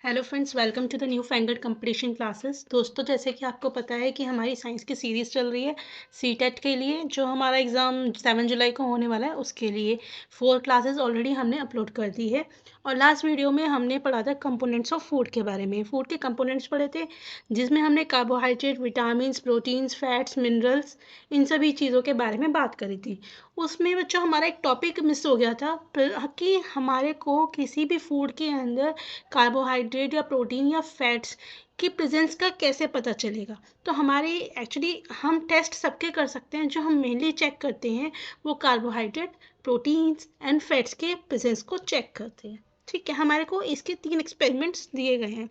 Hello friends, welcome to the new fangled competition classes. दोस्तों, जैसे कि आपको पता है कि हमारी साइंस की सीरीज़ चल रही है सीटेट के लिए, जो हमारा एग्ज़ाम 7 जुलाई को होने वाला है। उसके लिए 4 क्लासेस ऑलरेडी हमने अपलोड कर दी है। और लास्ट वीडियो में हमने पढ़ा था कंपोनेंट्स ऑफ फूड के बारे में। फूड के कंपोनेंट्स पढ़े थे, जिसमें हमने carbohydrate, vitamins, proteins, fats, minerals, इन सभी चीज़ों के बारे में बात करी थी। उसमें बच्चों हमारा एक टॉपिक मिस हो गया था कि हमारे को किसी भी फूड के अंदर कार्बोहाइड्रेट या प्रोटीन या फैट्स की प्रेजेंस का कैसे पता चलेगा। तो हमारी एक्चुअली हम टेस्ट सबके कर सकते हैं। जो हम मेनली चेक करते हैं वो कार्बोहाइड्रेट, प्रोटीन्स एंड फैट्स के प्रेजेंस को चेक करते हैं। ठीक है, हमारे को इसके 3 एक्सपेरिमेंट्स दिए गए हैं।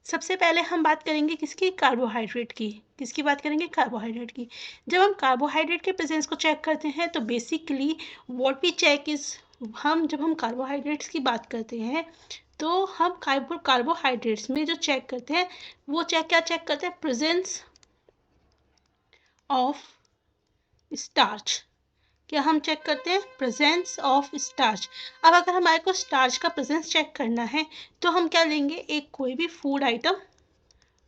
सबसे पहले हम बात करेंगे किसकी, कार्बोहाइड्रेट की। किसकी बात करेंगे, कार्बोहाइड्रेट की। जब हम कार्बोहाइड्रेट के प्रेजेंस को चेक करते हैं तो basically what we check is, जब हम कार्बोहाइड्रेट्स की बात करते हैं तो हम कार्बोहाइड्रेट्स में जो चेक करते हैं वो क्या चेक करते हैं, प्रेजेंस ऑफ स्टार्च। क्या हम चेक करते हैं, प्रेजेंस ऑफ स्टार्च। अब अगर हमारे को स्टार्च का प्रेजेंस चेक करना है तो हम क्या लेंगे, एक कोई भी food item,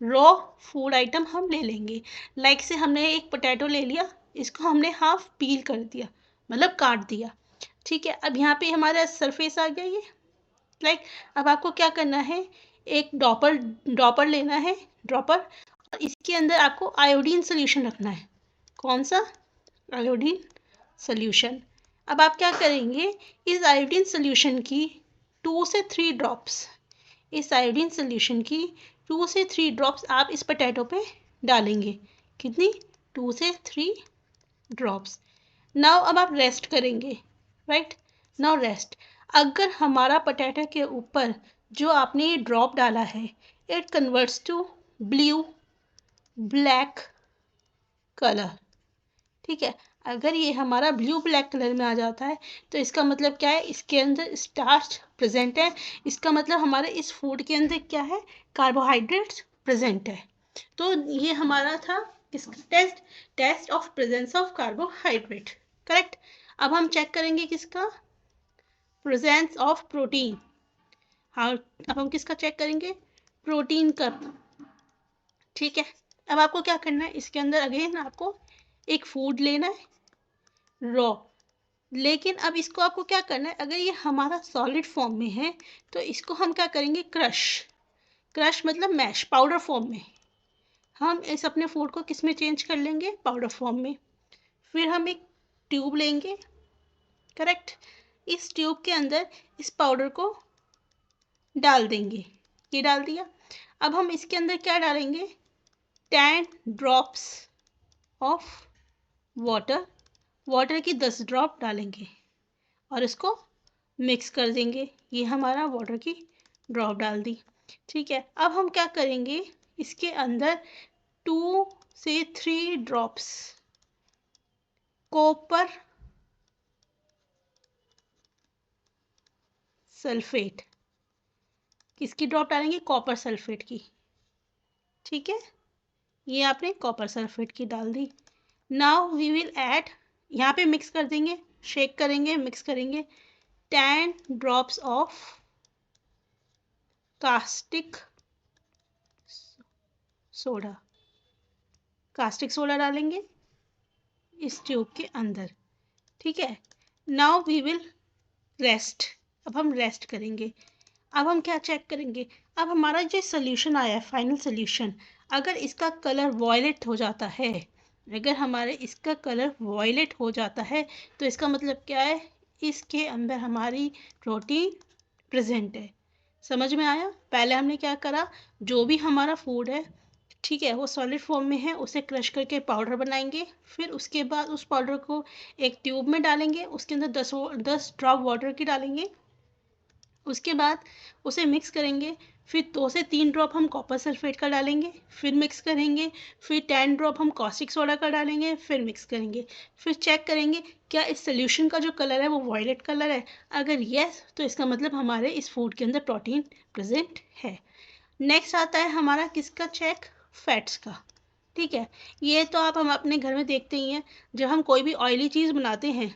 raw food item हम ले लेंगे। लाइक से हमने एक पोटैटो ले लिया, इसको हमने हाफ पील कर दिया, मतलब काट दिया। ठीक है, अब यहाँ पे हमारा सरफेस आ गया ये। लाइक अब आपको क्या करना है, एक ड्रॉपर लेना है, ड्रॉपर, और इसके अंदर आपको आयोडीन सोल्यूशन रखना है। कौन सा, आयोडीन सोल्यूशन। अब आप क्या करेंगे, इस आयोडीन सोल्यूशन की 2 से 3 ड्रॉप्स, इस आयोडीन सोल्यूशन की 2 से 3 ड्रॉप्स आप इस पोटैटो पे डालेंगे। कितनी, 2 से 3 ड्रॉप्स। नाउ अब आप रेस्ट करेंगे, राइट। Now rest. अगर हमारा पोटैटो के ऊपर जो आपने ये ड्रॉप डाला है, it converts to blue black colour. ठीक है, अगर ये हमारा ब्लू ब्लैक कलर में आ जाता है तो इसका मतलब क्या है, इसके अंदर स्टार्च प्रेजेंट है। इसका मतलब हमारे इस फूड के अंदर क्या है, कार्बोहाइड्रेट्स प्रेजेंट है। तो ये हमारा था किसका test of presence of carbohydrate, correct. अब हम चेक करेंगे किसका, प्रेजेंस ऑफ प्रोटीन। हाँ, अब हम किसका चेक करेंगे, प्रोटीन का। ठीक है, अब आपको क्या करना है, इसके अंदर अगेन आपको एक फूड लेना है, रॉ। लेकिन अब इसको आपको क्या करना है, अगर ये हमारा सॉलिड फॉर्म में है तो इसको हम क्या करेंगे, क्रश मतलब मैश, पाउडर फॉर्म में। हम इस अपने फूड को किस में चेंज कर लेंगे, पाउडर फॉर्म में। फिर हम एक ट्यूब लेंगे, करेक्ट। इस ट्यूब के अंदर इस पाउडर को डाल देंगे, ये डाल दिया। अब हम इसके अंदर क्या डालेंगे, 10 ड्रॉप्स ऑफ वाटर की 10 ड्रॉप डालेंगे और इसको मिक्स कर देंगे। ये हमारा वाटर की ड्रॉप डाल दी। ठीक है, अब हम क्या करेंगे, इसके अंदर 2 से 3 ड्रॉप्स कॉपर सल्फेट, किसकी ड्रॉप डालेंगे, कॉपर सल्फेट की। ठीक है, ये आपने कॉपर सल्फेट की डाल दी। नाउ वी विल ऐड, यहाँ पे मिक्स कर देंगे, शेक करेंगे, मिक्स करेंगे, 10 drops of caustic soda, caustic soda डालेंगे इस ट्यूब के अंदर। ठीक है, नाउ वी विल रेस्ट। अब हम रेस्ट करेंगे। अब हम क्या चेक करेंगे, अब हमारा जो सोल्यूशन आया है, फाइनल सोल्यूशन, अगर इसका कलर वॉयलेट हो जाता है, अगर हमारे इसका कलर वॉयलेट हो जाता है तो इसका मतलब क्या है, इसके अंदर हमारी प्रोटीन प्रेजेंट है। समझ में आया। पहले हमने क्या करा, जो भी हमारा फूड है, ठीक है, वो सॉलिड फॉर्म में है, उसे क्रश करके पाउडर बनाएंगे। फिर उसके बाद उस पाउडर को एक ट्यूब में डालेंगे, उसके अंदर 10 ड्रॉप वाटर की डालेंगे। उसके बाद उसे मिक्स करेंगे। फिर 2 से 3 ड्रॉप हम कॉपर सल्फेट का डालेंगे, फिर मिक्स करेंगे। फिर 10 ड्रॉप हम कॉस्टिक सोडा का डालेंगे, फिर मिक्स करेंगे। फिर चेक करेंगे क्या इस सोल्यूशन का जो कलर है वो वायलेट कलर है। अगर यस तो इसका मतलब हमारे इस फूड के अंदर प्रोटीन प्रेजेंट है। नेक्स्ट आता है हमारा किसका चेक, फैट्स का। ठीक है, ये तो हम अपने घर में देखते ही हैं, जब हम कोई भी ऑयली चीज़ बनाते हैं,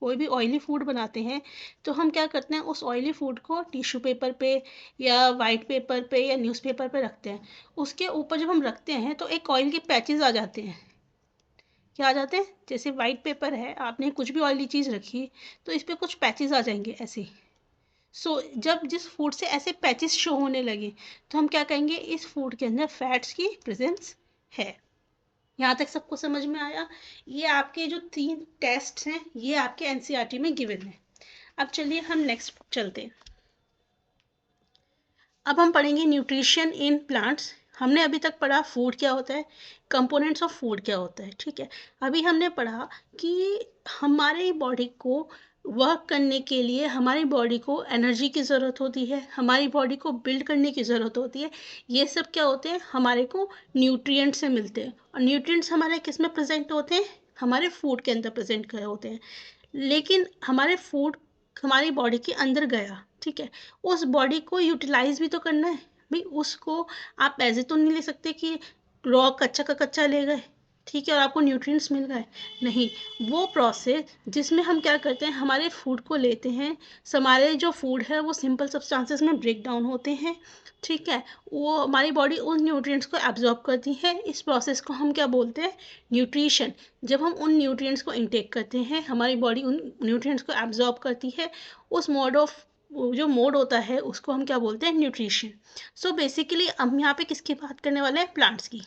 कोई भी ऑयली फूड बनाते हैं तो हम क्या करते हैं, उस ऑयली फूड को टिश्यू पेपर पे या वाइट पेपर पे या न्यूज़पेपर पे रखते हैं। उसके ऊपर जब हम रखते हैं तो एक ऑयल के पैचेस आ जाते हैं। क्या आ जाते हैं, जैसे वाइट पेपर है, आपने कुछ भी ऑयली चीज़ रखी तो इस पर कुछ पैचेस आ जाएंगे ऐसे। सो जब जिस फूड से ऐसे पैचेस शो होने लगे तो हम क्या कहेंगे, इस फूड के अंदर फैट्स की प्रेजेंस है। यहाँ तक सबको समझ में आया? ये आपके जो 3 टेस्ट हैं ये आपके एनसीईआरटी में गिवन है। अब चलिए हम नेक्स्ट चलते हैं। अब हम पढ़ेंगे न्यूट्रिशन इन प्लांट्स। हमने अभी तक पढ़ा फूड क्या होता है, कंपोनेंट्स ऑफ फूड क्या होता है, ठीक है। अभी हमने पढ़ा कि हमारे बॉडी को वर्क करने के लिए हमारी बॉडी को एनर्जी की ज़रूरत होती है, हमारी बॉडी को बिल्ड करने की ज़रूरत होती है। ये सब क्या होते हैं, हमारे को न्यूट्रिएंट्स से मिलते हैं। और न्यूट्रिएंट्स हमारे किस में प्रेजेंट होते हैं, हमारे फूड के अंदर प्रेजेंट होते हैं। लेकिन हमारे फूड हमारी बॉडी के अंदर गया, ठीक है, उस बॉडी को यूटिलाइज भी तो करना है भाई। उसको आप ऐसे तो नहीं ले सकते कि रॉ कच्चा का कच्चा ले गए, ठीक है, और आपको न्यूट्रिएंट्स मिल गए, नहीं। वो प्रोसेस जिसमें हम क्या करते हैं, हमारे फूड को लेते हैं, हमारे जो फूड है वो सिंपल सब्सटेंसेस में ब्रेक डाउन होते हैं, ठीक है, वो हमारी बॉडी उन न्यूट्रिएंट्स को एब्जॉर्ब करती है। इस प्रोसेस को हम क्या बोलते हैं, न्यूट्रिशन। जब हम उन न्यूट्रिएंट्स को इंटेक करते हैं, हमारी बॉडी उन न्यूट्रिएंट्स को एब्जॉर्ब करती है, उस मोड ऑफ जो मोड होता है उसको हम क्या बोलते हैं, न्यूट्रिशन। सो बेसिकली हम यहाँ पे किसकी बात करने वाले हैं, प्लांट्स की,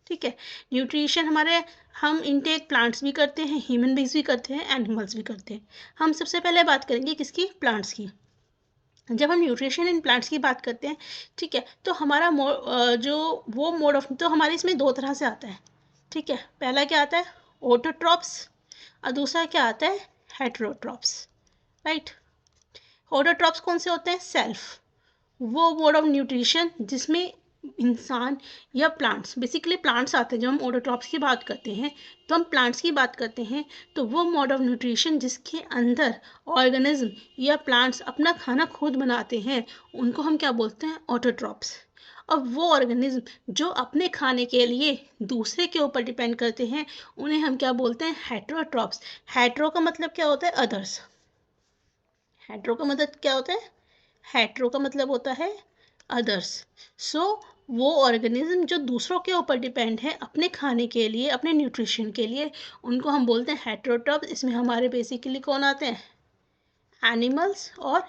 ठीक है। न्यूट्रिशन हमारे हम इनटेक प्लांट्स भी करते हैं, ह्यूमन बींग्स भी करते हैं, एनिमल्स भी करते हैं। हम सबसे पहले बात करेंगे किसकी, प्लांट्स की। जब हम न्यूट्रिशन इन प्लांट्स की बात करते हैं, ठीक है, तो हमारा जो वो मोड ऑफ, तो हमारे इसमें 2 तरह से आता है, ठीक है। पहला क्या आता है, ऑटोट्रॉप्स, और दूसरा क्या आता है, हेटेरोट्रॉप्स, राइट। ऑटोट्रॉप्स कौन से होते हैं, सेल्फ, वो मोड ऑफ न्यूट्रिशन जिसमें इंसान या प्लांट्स, बेसिकली प्लांट्स आते हैं। जब हम ऑटोट्रॉप्स की बात करते हैं तो हम प्लांट्स की बात करते हैं, तो वो मोड ऑफ न्यूट्रिशन जिसके अंदर ऑर्गेनिज्म या प्लांट्स अपना खाना खुद बनाते हैं, उनको हम क्या बोलते हैं, ऑटोट्रॉप्स। और वो ऑर्गेनिज्म जो अपने खाने के लिए दूसरे के ऊपर डिपेंड करते हैं, उन्हें हम क्या बोलते हैं, हेटेरोट्रॉप्स। हेटेरो का मतलब क्या होता है, अदर्स। हेटेरो का मतलब क्या होता है, हेटेरो का मतलब होता है अदर्स। सो वो ऑर्गेनिज्म जो दूसरों के ऊपर डिपेंड है अपने खाने के लिए, अपने न्यूट्रिशन के लिए, उनको हम बोलते हैं हेटेरोट्रॉप्स। इसमें हमारे बेसिकली कौन आते हैं, एनिमल्स और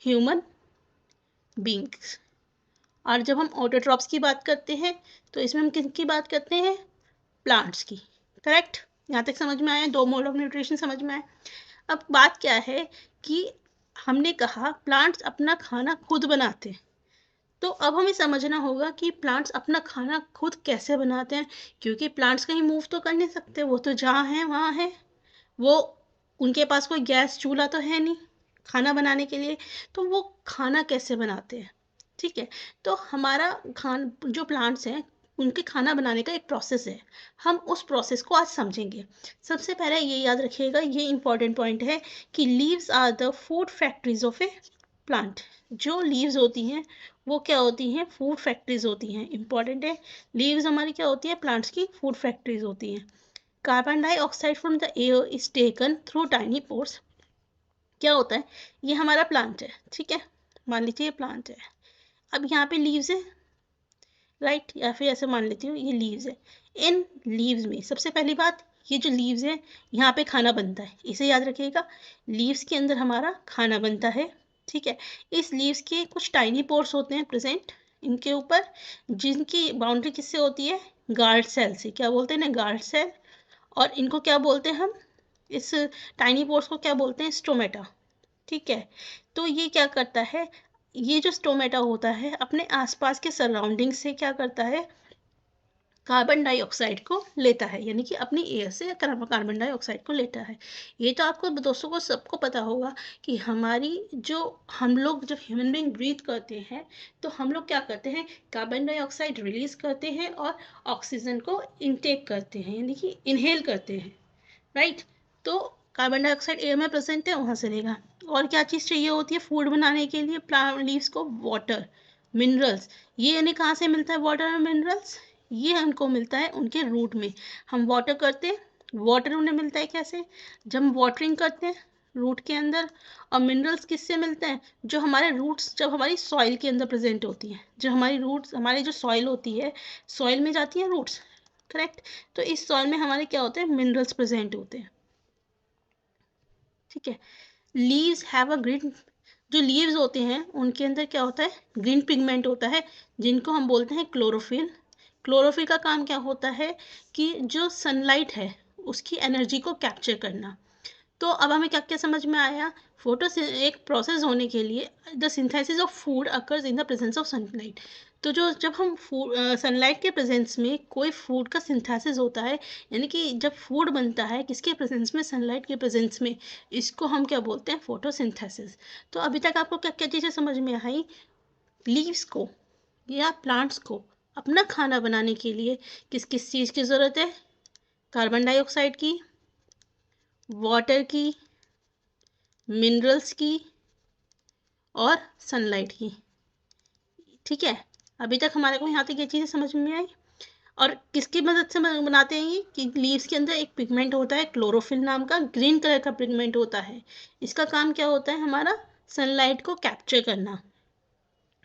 ह्यूमन बींग्स। और जब हम ऑटोट्रॉप्स की बात करते हैं तो इसमें हम किसकी बात करते हैं, प्लांट्स की, करेक्ट। यहाँ तक समझ में आया, 2 मोड ऑफ न्यूट्रिशन समझ में आया। अब बात क्या है कि हमने कहा प्लांट्स अपना खाना खुद बनाते हैं, तो अब हमें समझना होगा कि प्लांट्स अपना खाना खुद कैसे बनाते हैं, क्योंकि प्लांट्स कहीं मूव तो कर नहीं सकते, वो तो जहाँ हैं वहाँ हैं। वो उनके पास कोई गैस चूल्हा तो है नहीं खाना बनाने के लिए, तो वो खाना कैसे बनाते हैं, ठीक है। तो हमारा जो प्लांट्स हैं उनके खाना बनाने का एक प्रोसेस है, हम उस प्रोसेस को आज समझेंगे। सबसे पहले ये याद रखिएगा, ये इंपॉर्टेंट पॉइंट है कि leaves are the food factories of a plant. जो लीव्स होती हैं वो क्या होती हैं, फूड फैक्ट्रीज होती हैं, इंपॉर्टेंट है। लीव्स हमारी क्या होती है, प्लांट्स की फूड फैक्ट्रीज होती हैं। Carbon dioxide from the air is taken through tiny pores. क्या होता है, ये हमारा प्लांट है, ठीक है, मान लीजिए ये प्लांट है। अब यहाँ पे लीव्स है, राइट, या फिर ऐसे मान लेती हूँ ये लीव्स है। इन लीव्स में सबसे पहली बात, ये जो लीव्स है यहाँ पे खाना बनता है, इसे याद रखिएगा। लीव्स के अंदर हमारा खाना बनता है, ठीक है। इस लीव्स के कुछ टाइनी पोर्स होते हैं प्रेजेंट इनके ऊपर, जिनकी बाउंड्री किससे होती है, गार्ड सेल से। क्या बोलते हैं ना, गार्ड सेल। और इनको क्या बोलते हैं हम, इस टाइनी पोर्स को क्या बोलते हैं, स्टोमेटा, ठीक है। तो ये क्या करता है, ये जो स्टोमेटा होता है अपने आसपास के सराउंडिंग से क्या करता है, कार्बन डाइऑक्साइड को लेता है, यानी कि अपनी एयर से कार्बन डाइऑक्साइड को लेता है। ये तो आपको दोस्तों को सबको पता होगा कि हमारी जो हम लोग जब ह्यूमन बीइंग ब्रीथ करते हैं तो हम लोग क्या करते हैं, कार्बन डाइऑक्साइड रिलीज करते हैं और ऑक्सीजन को इनटेक करते हैं, यानी कि इनहेल करते हैं, राइट। तो कार्बन डाइऑक्साइड एयर में प्रेजेंट है, वहाँ से लेगा। और क्या चीज़ चाहिए होती है फूड बनाने के लिए प्लांट लीव्स को, वाटर, मिनरल्स। ये इन्हें कहाँ से मिलता है वाटर और मिनरल्स, ये हमको मिलता है उनके रूट में। हम वाटर करते हैं वाटर उन्हें मिलता है कैसे, जब हम वाटरिंग करते हैं रूट के अंदर। और मिनरल्स किससे मिलते हैं, जो हमारे रूट्स जब हमारी सॉइल के अंदर प्रेजेंट होती हैं, जब हमारी रूट्स हमारी जो सॉइल होती है, सॉइल में जाती हैं रूट्स, करेक्ट। तो इस सॉइल में हमारे क्या होते हैं, मिनरल्स प्रेजेंट होते हैं, ठीक है। लीव्स हैव अ ग्रीन, जो लीव्स होते हैं उनके अंदर क्या होता है, ग्रीन पिगमेंट होता है, जिनको हम बोलते हैं क्लोरोफिल। क्लोरोफिल का काम क्या होता है कि जो सनलाइट है उसकी एनर्जी को कैप्चर करना। तो अब हमें क्या क्या समझ में आया, फोटो एक प्रोसेस होने के लिए the synthesis of food occurs in the presence of sunlight. तो जो जब हम सनलाइट के प्रेजेंस में कोई फूड का सिंथेसिस होता है, यानी कि जब फूड बनता है किसके प्रेजेंस में, सनलाइट के प्रेजेंस में, इसको हम क्या बोलते हैं, फोटोसिंथेसिस। तो अभी तक आपको क्या क्या चीज़ें समझ में आई, लीव्स को या प्लांट्स को अपना खाना बनाने के लिए किस किस चीज़ की ज़रूरत है, कार्बन डाइऑक्साइड की, वाटर की, मिनरल्स की और सनलाइट की, ठीक है। अभी तक हमारे को यहाँ तक ये चीज़ें समझ में आई। और किसकी मदद से बनाते हैं ये, कि लीव्स के अंदर एक पिगमेंट होता है क्लोरोफिल नाम का, ग्रीन कलर का पिगमेंट होता है। इसका काम क्या होता है, हमारा सनलाइट को कैप्चर करना।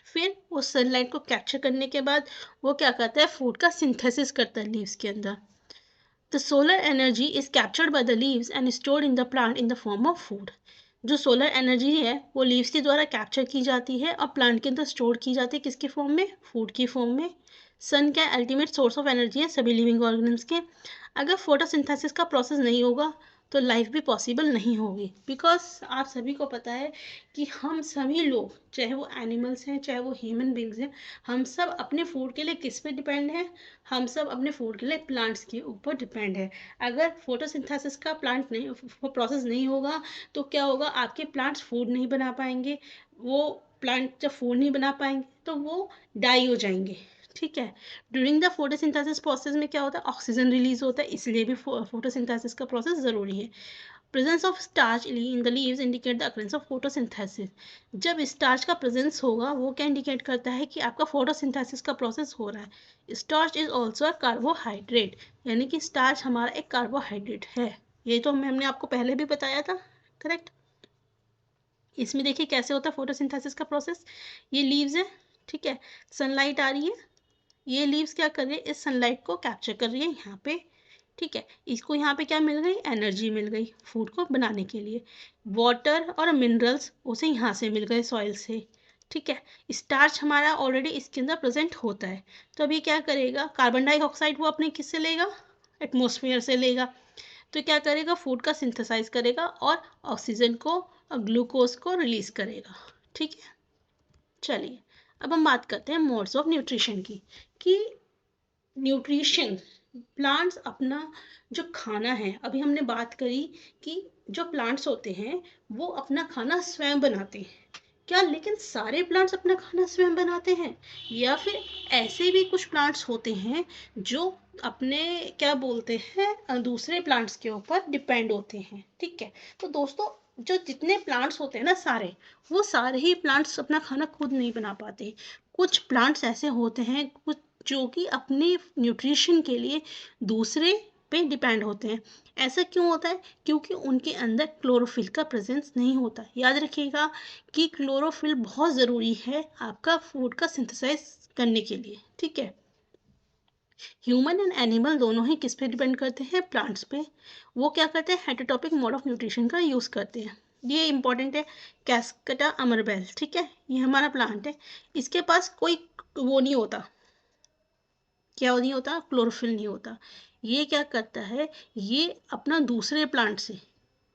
फिर उस सनलाइट को कैप्चर करने के बाद वो क्या करता है, फूड का सिंथेसिस करता है लीव्स के अंदर। The solar energy is captured by the leaves and stored in the plant in the form of food. जो सोलर एनर्जी है वो लीव्स के द्वारा कैप्चर की जाती है और प्लांट के अंदर स्टोर की जाती है, किसके फॉर्म में, फूड की फॉर्म में। सन क्या अल्टीमेट सोर्स ऑफ एनर्जी है सभी लिविंग ऑर्गेनिम्स के। अगर फोटोसिंथेसिस का प्रोसेस नहीं होगा तो लाइफ भी पॉसिबल नहीं होगी, बिकॉज आप सभी को पता है कि हम सभी लोग, चाहे वो एनिमल्स हैं चाहे वो ह्यूमन बींग्स हैं, हम सब अपने फूड के लिए किस पे डिपेंड हैं, हम सब अपने फूड के लिए प्लांट्स के ऊपर डिपेंड है। अगर फोटोसिंथेसिस का प्लांट नहीं, वो प्रोसेस नहीं होगा तो क्या होगा, आपके प्लांट्स फूड नहीं बना पाएंगे। वो प्लांट जब फूड नहीं बना पाएंगे तो वो डाई हो जाएंगे, ठीक है। ड्यूरिंग द फोटोसिंथेसिस प्रोसेस में क्या होता है, ऑक्सीजन रिलीज होता है, इसलिए भी फोटोसिंथेसिस का प्रोसेस ज़रूरी है। Presence of starch in the leaves indicate the occurrence of photosynthesis. जब स्टार्च का प्रेजेंस होगा वो क्या इंडिकेट करता है कि आपका फोटोसिंथेसिस का प्रोसेस हो रहा है। Starch is also a carbohydrate, यानी कि स्टार्च हमारा एक कार्बोहाइड्रेट है। ये तो हमने आपको पहले भी बताया था, करेक्ट। इसमें देखिए कैसे होता है फोटोसिंथेसिस का प्रोसेस। ये लीव्स है, ठीक है, सनलाइट आ रही है, ये लीव्स क्या कर रही है, इस सनलाइट को कैप्चर कर रही है यहाँ पे, ठीक है। इसको यहाँ पे क्या मिल गई, एनर्जी मिल गई फूड को बनाने के लिए। वाटर और मिनरल्स उसे यहाँ से मिल गए सॉइल से, ठीक है। स्टार्च हमारा ऑलरेडी इसके अंदर प्रेजेंट होता है, तो अभी क्या करेगा, कार्बन डाइऑक्साइड वो अपने किससे लेगा, एटमोसफियर से लेगा। तो क्या करेगा, फूड का सिंथेसाइज करेगा और ऑक्सीजन को और ग्लूकोज को रिलीज करेगा, ठीक है। चलिए अब हम बात करते हैं मोड्स ऑफ न्यूट्रिशन की, कि न्यूट्रिशन प्लांट्स अपना जो खाना है, अभी हमने बात करी कि जो प्लांट्स होते हैं वो अपना खाना स्वयं बनाते हैं, क्या लेकिन सारे प्लांट्स अपना खाना स्वयं बनाते हैं, या फिर ऐसे भी कुछ प्लांट्स होते हैं जो अपने क्या बोलते हैं दूसरे प्लांट्स के ऊपर डिपेंड होते हैं, ठीक है। तो दोस्तों जो जितने प्लांट्स होते हैं ना सारे, वो सारे ही प्लांट्स अपना खाना खुद नहीं बना पाते। कुछ प्लांट्स ऐसे होते हैं कुछ जो कि अपने न्यूट्रिशन के लिए दूसरे पे डिपेंड होते हैं। ऐसा क्यों होता है, क्योंकि उनके अंदर क्लोरोफिल का प्रेजेंस नहीं होता। याद रखिएगा कि क्लोरोफिल बहुत ज़रूरी है आपका फूड का सिंथेसाइज करने के लिए, ठीक है। ह्यूमन एंड एनिमल दोनों ही किस पे डिपेंड करते हैं, प्लांट्स पे। वो क्या करते हैं, हेटेरोटॉपिक मोड ऑफ न्यूट्रिशन का यूज़ करते हैं। ये इंपॉर्टेंट है, कैस्केटा अमरबेल, ठीक है, ये हमारा प्लांट है, इसके पास कोई वो नहीं होता, क्या नहीं होता, क्लोरोफिल नहीं होता। ये क्या करता है, ये अपना दूसरे प्लांट से,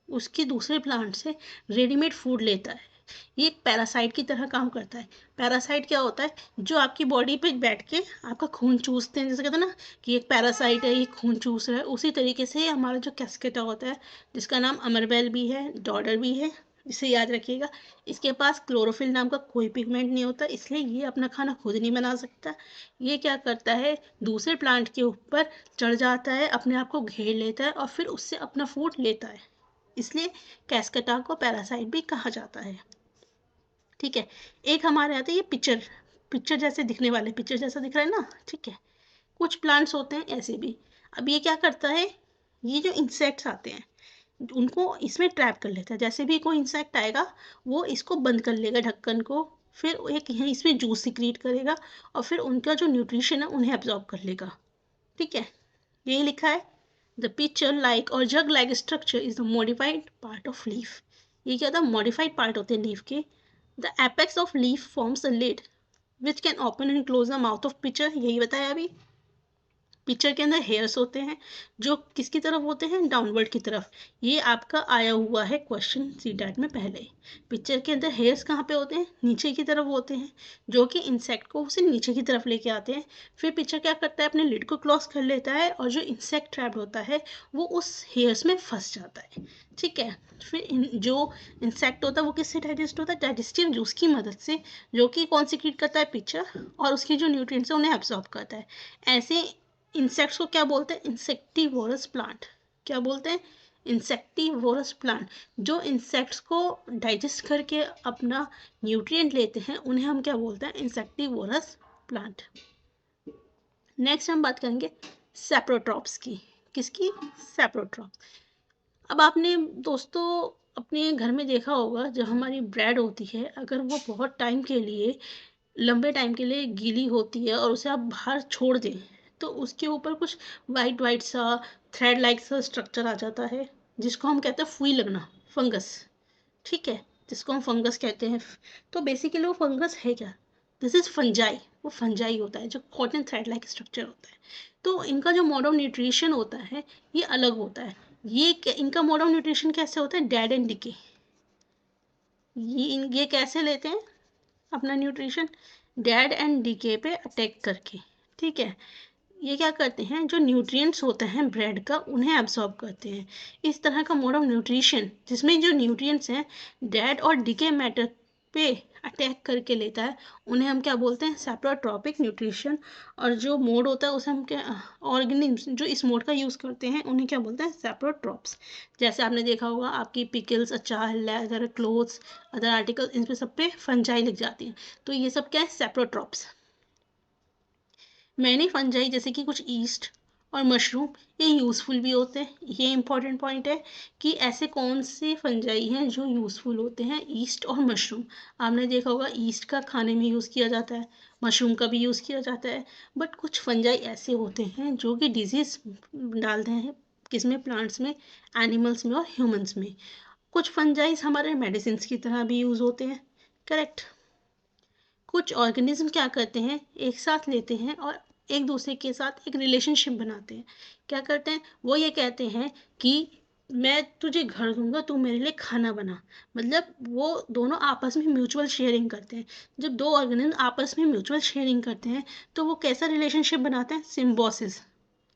उसके दूसरे प्लांट से रेडीमेड फूड लेता है। ये एक पैरासाइट की तरह काम करता है। पैरासाइट क्या होता है, जो आपकी बॉडी पे बैठ के आपका खून चूसते हैं, जैसे कहते हैं ना कि एक पैरासाइट है ये खून चूस रहा है, उसी तरीके से हमारा जो कैस्केटा होता है, जिसका नाम अमरबेल भी है, डॉडर भी है, इसे याद रखिएगा। इसके पास क्लोरोफिल नाम का कोई पिगमेंट नहीं होता, इसलिए ये अपना खाना खुद नहीं बना सकता। ये क्या करता है, दूसरे प्लांट के ऊपर चढ़ जाता है, अपने आप को घेर लेता है और फिर उससे अपना फूड लेता है, इसलिए कैस्केटा को पैरासाइट भी कहा जाता है, ठीक है। एक हमारे आते हैं ये पिक्चर, पिक्चर जैसे दिखने वाले, पिक्चर जैसा दिख रहा है ना, ठीक है। कुछ प्लांट्स होते हैं ऐसे भी। अब ये क्या करता है, ये जो इंसेक्ट्स आते हैं उनको इसमें ट्रैप कर लेता है। जैसे भी कोई इंसेक्ट आएगा वो इसको बंद कर लेगा ढक्कन को, फिर एक यहाँ इसमें जूस सिक्रीट करेगा और फिर उनका जो न्यूट्रिशन है उन्हें एब्जॉर्ब कर लेगा। ठीक है, यही लिखा है द पिक्चर लाइक और jug like structure is the modified part of leaf. ये क्या होता है, मॉडिफाइड पार्ट होते हैं लीफ के। The apex of leaf forms a lid which can open and close the mouth of picture, यही बताया अभी। पिक्चर के अंदर हेयर्स होते हैं जो किसकी तरफ होते हैं, डाउनवर्ड की तरफ। ये आपका आया हुआ है क्वेश्चन सीटेट में पहले। पिक्चर के अंदर हेयर्स कहाँ पे होते हैं, नीचे की तरफ होते हैं, जो कि इंसेक्ट को उसे नीचे की तरफ लेके आते हैं। फिर पिक्चर क्या करता है, अपने लिड को क्लोज कर लेता है और जो इंसेक्ट ट्रैप्ड होता है वो उस हेयर्स में फंस जाता है। ठीक है, फिर जो इंसेक्ट होता है वो किससे डाइजेस्ट होता है, डाइजेस्टिव जूस की मदद से, जो कि कौन सिक्रीट करता है, पिक्चर, और उसकी जो न्यूट्रिएंट्स है उन्हें एब्जॉर्ब करता है। ऐसे इंसेक्ट्स को क्या बोलते हैं, इंसेक्टिवोरस प्लांट। क्या बोलते हैं, इंसेक्टिवोरस प्लांट। जो इंसेक्ट्स को डाइजेस्ट करके अपना न्यूट्रिएंट लेते हैं उन्हें हम क्या बोलते हैं, इंसेक्टिवोरस प्लांट। नेक्स्ट हम बात करेंगे सैप्रोट्रॉप्स की। किसकी, सैप्रोट्रॉप्स। अब आपने दोस्तों अपने घर में देखा होगा जब हमारी ब्रेड होती है, अगर वो बहुत टाइम के लिए, लंबे टाइम के लिए गीली होती है और उसे आप बाहर छोड़ दें तो उसके ऊपर कुछ वाइट वाइट सा थ्रेड लाइक सा स्ट्रक्चर आ जाता है जिसको हम कहते हैं फुई लगना, फंगस। ठीक है, जिसको हम फंगस कहते हैं। तो बेसिकली वो फंगस है क्या, दिस इज फंजाई। वो फंजाई होता है जो कॉटन थ्रेड लाइक स्ट्रक्चर होता है। तो इनका जो मोड ऑफ न्यूट्रिशन होता है ये अलग होता है। इनका मोड ऑफ न्यूट्रिशन कैसे होता है, डेड एंड डिके। ये कैसे लेते हैं अपना न्यूट्रिशन, डेड एंड डीके पे अटैक करके। ठीक है, ये क्या करते हैं, जो न्यूट्रिएंट्स होते हैं ब्रेड का उन्हें एब्सॉर्ब करते हैं। इस तरह का मोड ऑफ न्यूट्रिशन जिसमें जो न्यूट्रिएंट्स हैं डेड और डीके मैटर पे अटैक करके लेता है उन्हें हम क्या बोलते हैं, सेप्रोट्रॉपिक न्यूट्रिशन। और जो मोड होता है उसे हम क्या, ऑर्गेनिज्म जो इस मोड का यूज़ करते हैं उन्हें क्या बोलते हैं, सेप्रोट्रॉप्स। जैसे आपने देखा होगा आपकी पिकल्स, अचार, लेदर, क्लोथ्स, अदर आर्टिकल, इन पे सब पे फंजाई लिख जाती हैं। तो ये सब क्या है, सेप्रोट्रॉप्स। मैनी फंजाई जैसे कि कुछ ईस्ट और मशरूम ये यूज़फुल भी होते हैं। ये इंपॉर्टेंट पॉइंट है कि ऐसे कौन से फंजाई हैं जो यूज़फुल होते हैं, ईस्ट और मशरूम। आपने देखा होगा ईस्ट का खाने में यूज़ किया जाता है, मशरूम का भी यूज़ किया जाता है। बट कुछ फंजाई ऐसे होते हैं जो कि डिजीज़ डालते हैं किसमें, प्लांट्स में, एनिमल्स में और ह्यूमंस में। कुछ फंजाइज हमारे मेडिसिन की तरह भी यूज़ होते हैं। करेक्ट। कुछ ऑर्गेनिज्म क्या करते हैं, एक साथ लेते हैं और एक दूसरे के साथ एक रिलेशनशिप बनाते हैं। क्या करते हैं, वो ये कहते हैं कि मैं तुझे घर दूंगा, तू मेरे लिए खाना बना। मतलब वो दोनों आपस में म्यूचुअल शेयरिंग करते हैं। जब दो ऑर्गेनिज्म आपस में म्यूचुअल शेयरिंग करते हैं तो वो कैसा रिलेशनशिप बनाते हैं, सिम्बोसिस।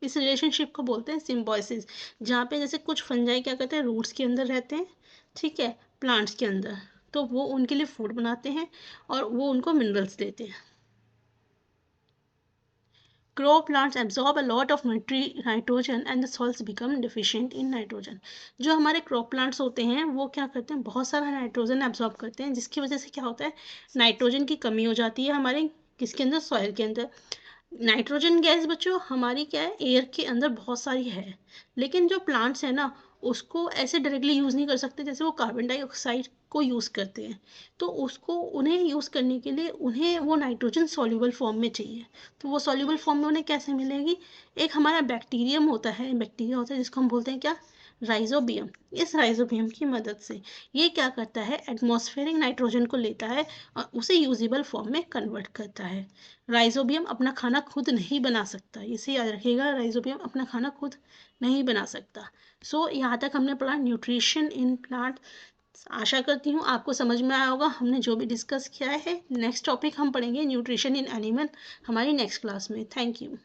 इस रिलेशनशिप को बोलते हैं सिम्बोसिस। जहाँ पे जैसे कुछ फंजाई क्या करते हैं, रूट्स के अंदर रहते हैं, ठीक है, प्लांट्स के अंदर, तो वो उनके लिए फूड बनाते हैं और वो उनको मिनरल्स देते हैं। Grow plants absorb a lot of nitrogen and the soils become deficient in nitrogen. जो हमारे क्रॉप प्लांट्स होते हैं वो क्या करते हैं, बहुत सारा नाइट्रोजन एब्जॉर्ब करते हैं जिसकी वजह से क्या होता है, नाइट्रोजन की कमी हो जाती है हमारे किसके अंदर, सॉइल के अंदर। नाइट्रोजन गैस बच्चों हमारी क्या है, एयर के अंदर बहुत सारी है, लेकिन जो प्लांट्स है ना उसको ऐसे डायरेक्टली यूज़ नहीं कर सकते जैसे वो कार्बन डाइऑक्साइड को यूज़ करते हैं। तो उसको उन्हें यूज़ करने के लिए उन्हें वो नाइट्रोजन सॉल्युबल फॉर्म में चाहिए। तो वो सॉल्युबल फॉर्म में उन्हें कैसे मिलेगी, एक हमारा बैक्टीरियम होता है, बैक्टीरिया होता है जिसको हम बोलते हैं क्या, राइजोबियम। इस राइजोबियम की मदद से ये क्या करता है, एटमॉस्फेरिक नाइट्रोजन को लेता है और उसे यूजेबल फॉर्म में कन्वर्ट करता है। राइजोबियम अपना खाना खुद नहीं बना सकता, इसे याद रखिएगा, राइजोबियम अपना खाना खुद नहीं बना सकता। सो यहाँ तक हमने पढ़ा न्यूट्रिशन इन प्लांट। आशा करती हूँ आपको समझ में आया होगा हमने जो भी डिस्कस किया है। नेक्स्ट टॉपिक हम पढ़ेंगे न्यूट्रिशन इन एनिमल हमारी नेक्स्ट क्लास में। Thank you.